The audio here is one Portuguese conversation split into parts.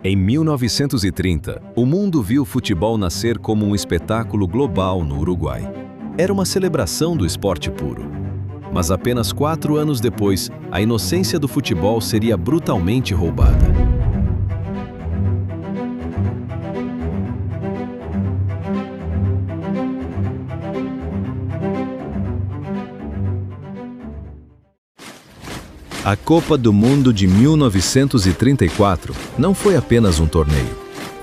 Em 1930, o mundo viu o futebol nascer como um espetáculo global no Uruguai. Era uma celebração do esporte puro. Mas apenas 4 anos depois, a inocência do futebol seria brutalmente roubada. A Copa do Mundo de 1934 não foi apenas um torneio.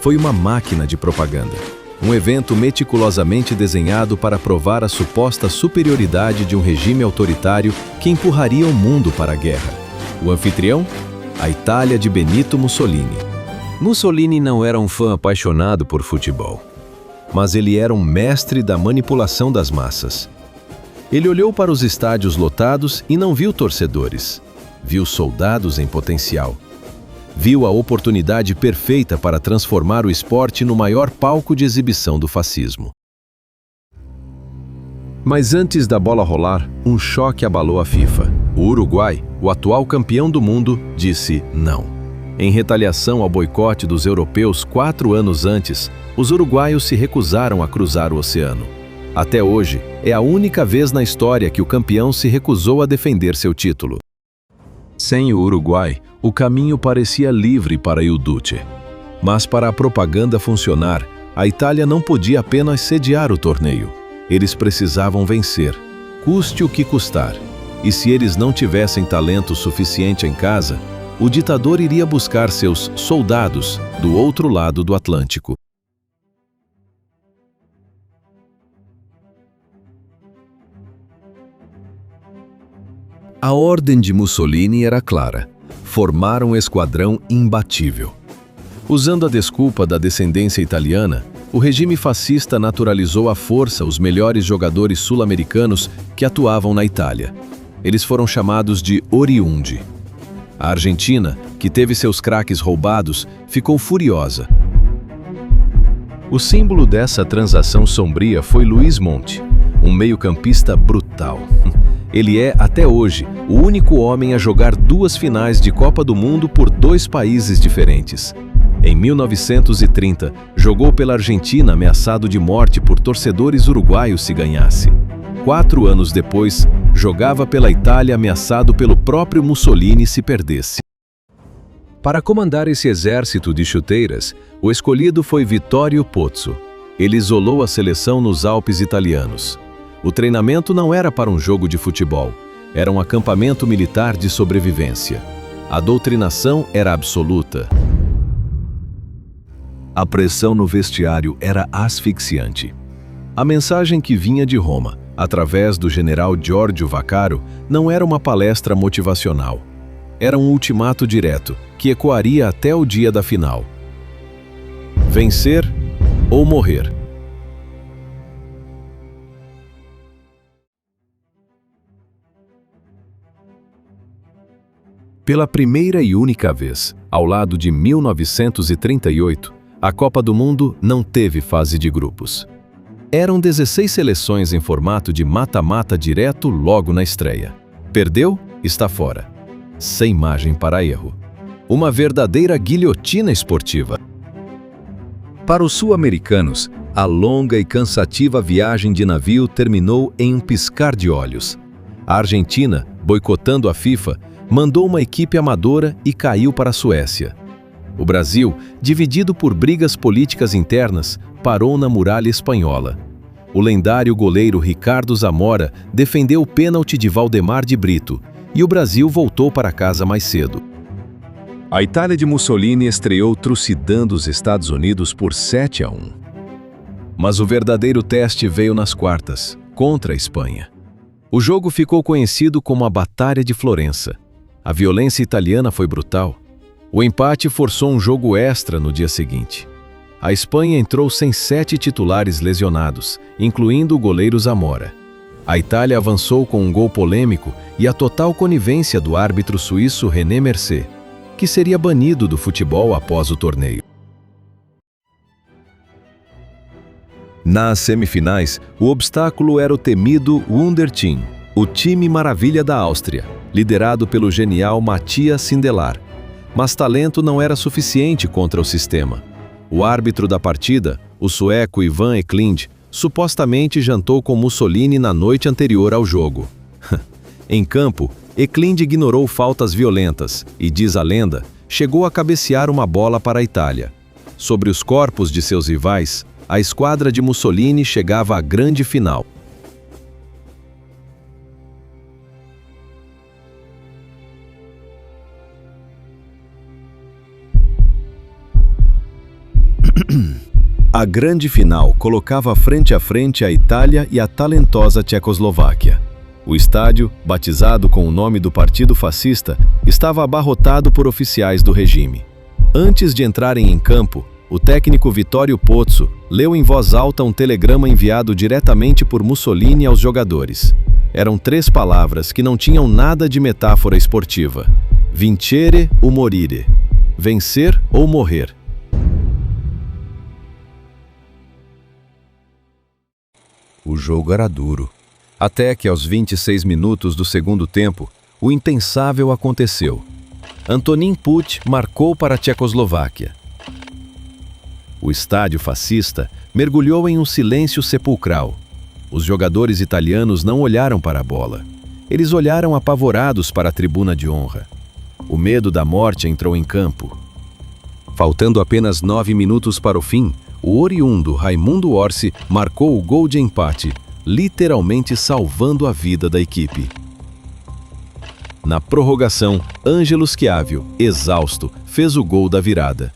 Foi uma máquina de propaganda. Um evento meticulosamente desenhado para provar a suposta superioridade de um regime autoritário que empurraria o mundo para a guerra. O anfitrião? A Itália de Benito Mussolini. Mussolini não era um fã apaixonado por futebol, mas ele era um mestre da manipulação das massas. Ele olhou para os estádios lotados e não viu torcedores. Viu soldados em potencial. Viu a oportunidade perfeita para transformar o esporte no maior palco de exibição do fascismo. Mas antes da bola rolar, um choque abalou a FIFA. O Uruguai, o atual campeão do mundo, disse não. Em retaliação ao boicote dos europeus 4 anos antes, os uruguaios se recusaram a cruzar o oceano. Até hoje, é a única vez na história que o campeão se recusou a defender seu título. Sem o Uruguai, o caminho parecia livre para Il Duce. Mas para a propaganda funcionar, a Itália não podia apenas sediar o torneio. Eles precisavam vencer, custe o que custar. E se eles não tivessem talento suficiente em casa, o ditador iria buscar seus soldados do outro lado do Atlântico. A ordem de Mussolini era clara: formar um esquadrão imbatível. Usando a desculpa da descendência italiana, o regime fascista naturalizou à força os melhores jogadores sul-americanos que atuavam na Itália. Eles foram chamados de oriundi. A Argentina, que teve seus craques roubados, ficou furiosa. O símbolo dessa transação sombria foi Luiz Monte, um meio-campista brutal. Ele é, até hoje, o único homem a jogar 2 finais de Copa do Mundo por 2 países diferentes. Em 1930, jogou pela Argentina ameaçado de morte por torcedores uruguaios se ganhasse. 4 anos depois, jogava pela Itália ameaçado pelo próprio Mussolini se perdesse. Para comandar esse exército de chuteiras, o escolhido foi Vittorio Pozzo. Ele isolou a seleção nos Alpes italianos. O treinamento não era para um jogo de futebol, era um acampamento militar de sobrevivência. A doutrinação era absoluta. A pressão no vestiário era asfixiante. A mensagem que vinha de Roma, através do general Giorgio Vaccaro, não era uma palestra motivacional. Era um ultimato direto, que ecoaria até o dia da final. Vencer ou morrer. Pela primeira e única vez, ao lado de 1938, a Copa do Mundo não teve fase de grupos. Eram 16 seleções em formato de mata-mata direto logo na estreia. Perdeu? Está fora. Sem margem para erro. Uma verdadeira guilhotina esportiva. Para os sul-americanos, a longa e cansativa viagem de navio terminou em um piscar de olhos. A Argentina, boicotando a FIFA, mandou uma equipe amadora e caiu para a Suécia. O Brasil, dividido por brigas políticas internas, parou na muralha espanhola. O lendário goleiro Ricardo Zamora defendeu o pênalti de Valdemar de Brito e o Brasil voltou para casa mais cedo. A Itália de Mussolini estreou trucidando os Estados Unidos por 7-1. Mas o verdadeiro teste veio nas quartas, contra a Espanha. O jogo ficou conhecido como a Batalha de Florença. A violência italiana foi brutal. O empate forçou um jogo extra no dia seguinte. A Espanha entrou sem 7 titulares lesionados, incluindo o goleiro Zamora. A Itália avançou com um gol polêmico e a total conivência do árbitro suíço René Mercier, que seria banido do futebol após o torneio. Nas semifinais, o obstáculo era o temido Wunderteam, o time maravilha da Áustria, liderado pelo genial Matthias Sindelar. Mas talento não era suficiente contra o sistema. O árbitro da partida, o sueco Ivan Eklund, supostamente jantou com Mussolini na noite anterior ao jogo. Em campo, Eklund ignorou faltas violentas e, diz a lenda, chegou a cabecear uma bola para a Itália. Sobre os corpos de seus rivais, a esquadra de Mussolini chegava à grande final. A grande final colocava frente a frente a Itália e a talentosa Tchecoslováquia. O estádio, batizado com o nome do partido fascista, estava abarrotado por oficiais do regime. Antes de entrarem em campo, o técnico Vittorio Pozzo leu em voz alta um telegrama enviado diretamente por Mussolini aos jogadores. Eram 3 palavras que não tinham nada de metáfora esportiva. Vincere o morire. Vencer ou morrer. O jogo era duro. Até que aos 26 minutos do segundo tempo, o impensável aconteceu. Antonín Puč marcou para a Tchecoslováquia. O estádio fascista mergulhou em um silêncio sepulcral. Os jogadores italianos não olharam para a bola. Eles olharam apavorados para a tribuna de honra. O medo da morte entrou em campo. Faltando apenas 9 minutos para o fim, o oriundo Raimundo Orsi marcou o gol de empate, literalmente salvando a vida da equipe. Na prorrogação, Ângelo Schiavio, exausto, fez o gol da virada.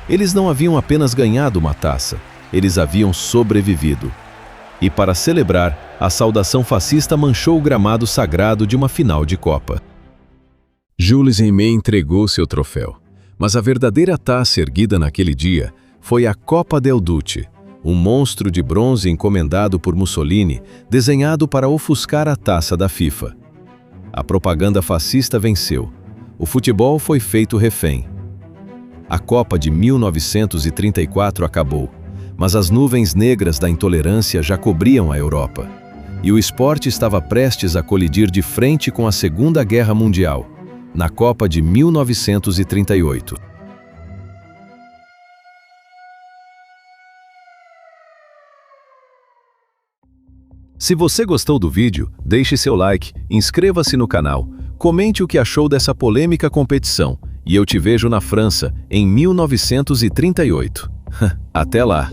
Eles não haviam apenas ganhado uma taça, eles haviam sobrevivido. E para celebrar, a saudação fascista manchou o gramado sagrado de uma final de Copa. Jules Rimet entregou seu troféu, mas a verdadeira taça erguida naquele dia foi a Copa del Duce, um monstro de bronze encomendado por Mussolini, desenhado para ofuscar a taça da FIFA. A propaganda fascista venceu. O futebol foi feito refém. A Copa de 1934 acabou, mas as nuvens negras da intolerância já cobriam a Europa. E o esporte estava prestes a colidir de frente com a Segunda Guerra Mundial, na Copa de 1938. Se você gostou do vídeo, deixe seu like, inscreva-se no canal, comente o que achou dessa polêmica competição e eu te vejo na França em 1938. Até lá!